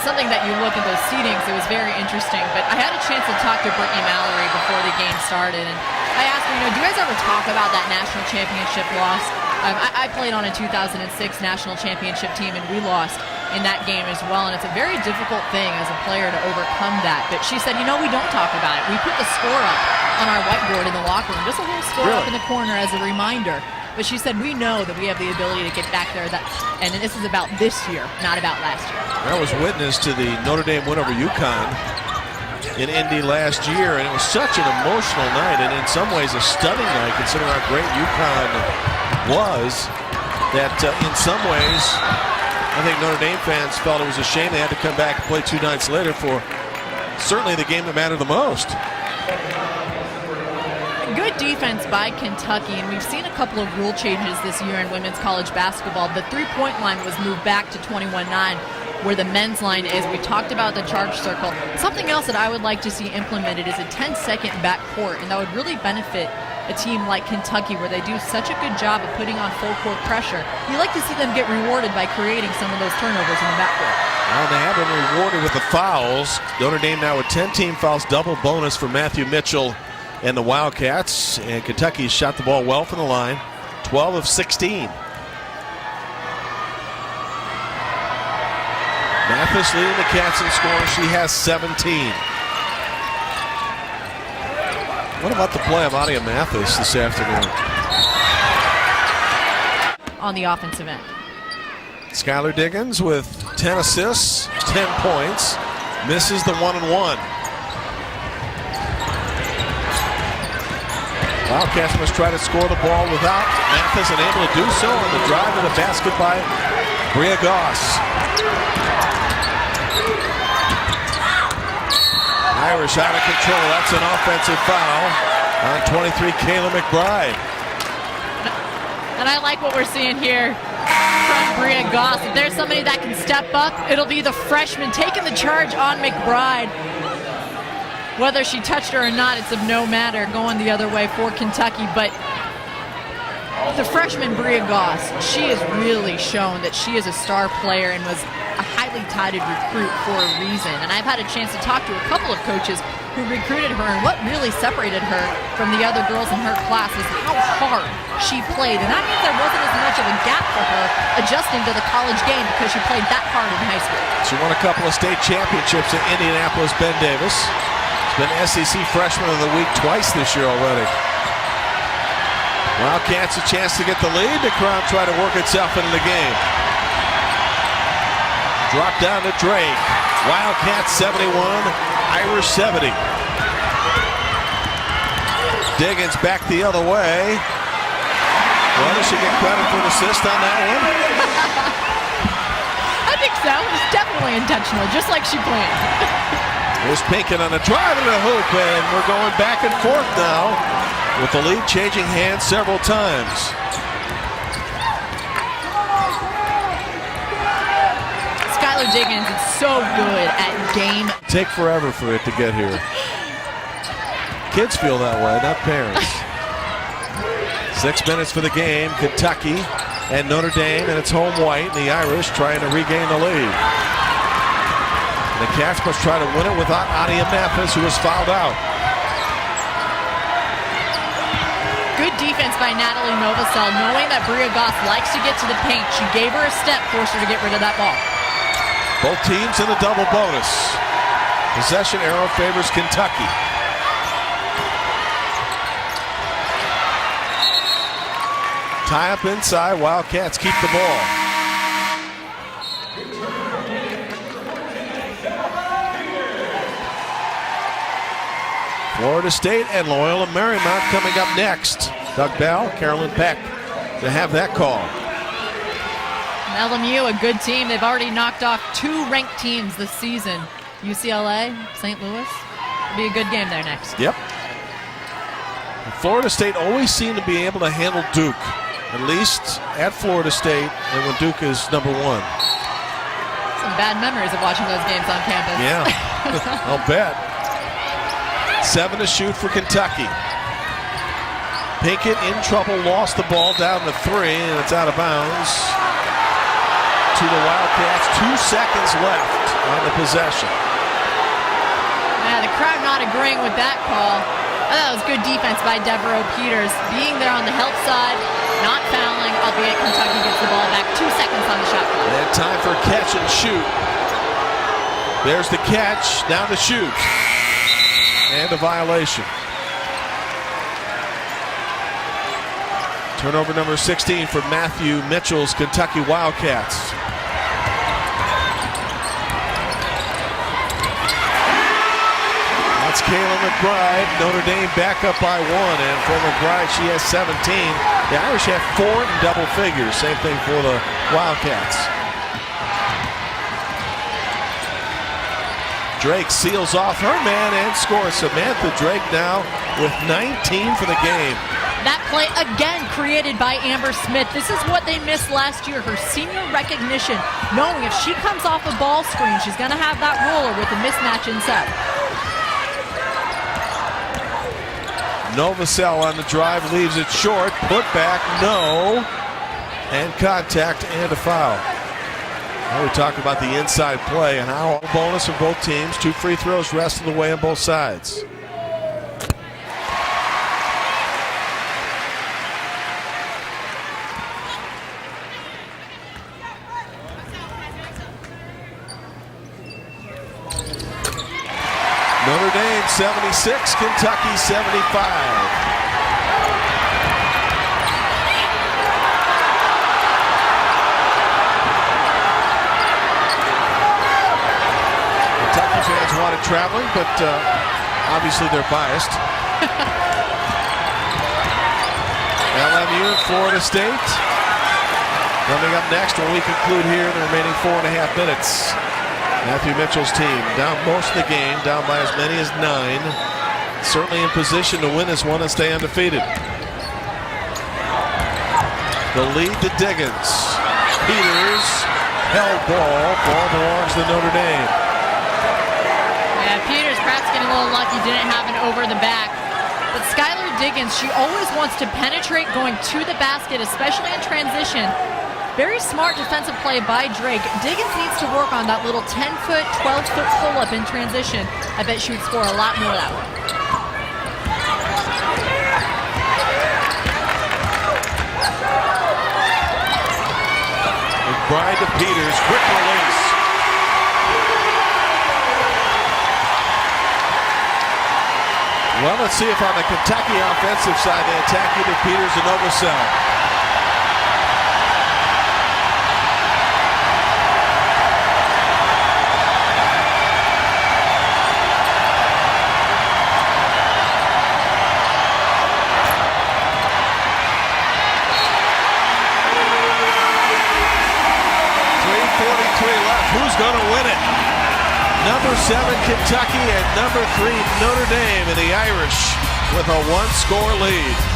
something that you look at those seedings, it was very interesting. But I had a chance to talk to Brittany Mallory before the game started, and I asked her, do you guys ever talk about that national championship loss? I played on a 2006 national championship team, and we lost in that game as well, and it's a very difficult thing as a player to overcome that. But she said, we don't talk about it. We put the score up on our whiteboard in the locker room, just a little score up in the corner as a reminder. But she said, we know that we have the ability to get back there, and this is about this year, not about last year. That was witness to the Notre Dame win over UConn in Indy last year, and it was such an emotional night, and in some ways a stunning night, considering how great UConn was, that in some ways, I think Notre Dame fans felt it was a shame they had to come back and play 2 nights later for certainly the game that mattered the most. Good defense by Kentucky, and we've seen a couple of rule changes this year in women's college basketball. The three-point line was moved back to 21-9, where the men's line is. We talked about the charge circle. Something else that I would like to see implemented is a 10-second backcourt, and that would really benefit a team like Kentucky, where they do such a good job of putting on full-court pressure. You like to see them get rewarded by creating some of those turnovers in the backcourt. Well, they have been rewarded with the fouls. Notre Dame now with 10 team fouls, double bonus for Matthew Mitchell and the Wildcats, and Kentucky shot the ball well from the line, 12 of 16. Mathis leading the Cats in scoring. She has 17. What about the play of Adia Mathis this afternoon? On the offensive end. Skylar Diggins with 10 assists, 10 points, misses the 1-and-1. Wildcats must try to score the ball without Mathis, and able to do so on the drive to the basket by Bria Goss. Irish out of control. That's an offensive foul on 23, Kayla McBride. And I like what we're seeing here from Bria Goss. If there's somebody that can step up, it'll be the freshman taking the charge on McBride. Whether she touched her or not, it's of no matter going the other way for Kentucky. But the freshman Bria Goss, she has really shown that she is a star player and was a highly touted recruit for a reason. And I've had a chance to talk to a couple of coaches who recruited her, and what really separated her from the other girls in her class is how hard she played. And that means there wasn't as much of a gap for her adjusting to the college game because she played that hard in high school. She won a couple of state championships in Indianapolis, Ben Davis. Been SEC Freshman of the Week twice this year already. Wildcats a chance to get the lead. The crowd try to work itself into the game. Drop down to Drake. Wildcats 71, Irish 70. Diggins back the other way. Well, does she get credit for an assist on that one? I think so. It's definitely intentional, just like she planned. Here's Pinkin on a drive and a hoop, and we're going back and forth now with the lead changing hands several times. Skylar Diggins is so good at game. Take forever for it to get here. Kids feel that way, not parents. 6 minutes for the game. Kentucky and Notre Dame, and it's home white, and the Irish trying to regain the lead. The Cats must try to win it without Adia Mathis, who was fouled out. Good defense by Natalie Novosel, knowing that Bria Goss likes to get to the paint. She gave her a step, forced her to get rid of that ball. Both teams in a double bonus. Possession arrow favors Kentucky. Tie up inside, Wildcats keep the ball. Florida State and Loyola Marymount coming up next. Doug Bell, Carolyn Peck to have that call. LMU, a good team. They've already knocked off 2 ranked teams this season. UCLA, St. Louis. It'll be a good game there next. Yep. Florida State always seem to be able to handle Duke, at least at Florida State, and when Duke is number 1. Some bad memories of watching those games on campus. Yeah, I'll bet. 7 to shoot for Kentucky. Pinkett in trouble, lost the ball down to 3, and it's out of bounds. to the Wildcats. 2 seconds left on the possession. Yeah, the crowd not agreeing with that call. I thought it was good defense by Devereaux Peters, being there on the help side, not fouling, albeit Kentucky gets the ball back. 2 seconds on the shot clock. And time for catch and shoot. There's the catch, now the shoot. And a violation. Turnover number 16 for Matthew Mitchell's Kentucky Wildcats. That's Kayla McBride. Notre Dame back up by 1, and for McBride, she has 17. The Irish have 4 in double figures. Same thing for the Wildcats. Drake seals off her man and scores. Samantha Drake now with 19 for the game. That play again created by Amber Smith. This is what they missed last year, her senior recognition, knowing if she comes off a ball screen, she's going to have that roller with a mismatch inside. Novosel on the drive, leaves it short, put back, no, and contact and a foul. Now we talk about the inside play and how bonus for both teams. 2 free throws rest of the way on both sides. Notre Dame 76, Kentucky 75. Kentucky fans wanted traveling, but obviously they're biased. LMU and Florida State coming up next when we conclude here in the remaining 4.5 minutes. Matthew Mitchell's team down most of the game, down by as many as 9. Certainly in position to win this one and stay undefeated. The lead to Diggins. Peters held ball. Ball belongs to Notre Dame. Yeah, Peters perhaps getting a little lucky, didn't have an over the back. But Skylar Diggins, she always wants to penetrate going to the basket, especially in transition. Very smart defensive play by Drake. Diggins needs to work on that little 10-foot, 12-foot pull-up in transition. I bet she would score a lot more that way. McBride to Peters, quick release. Well, let's see if on the Kentucky offensive side they attack either Peters or Novosel. Who's going to win it? Number 7 Kentucky and number 3 Notre Dame, and the Irish with a 1-score lead.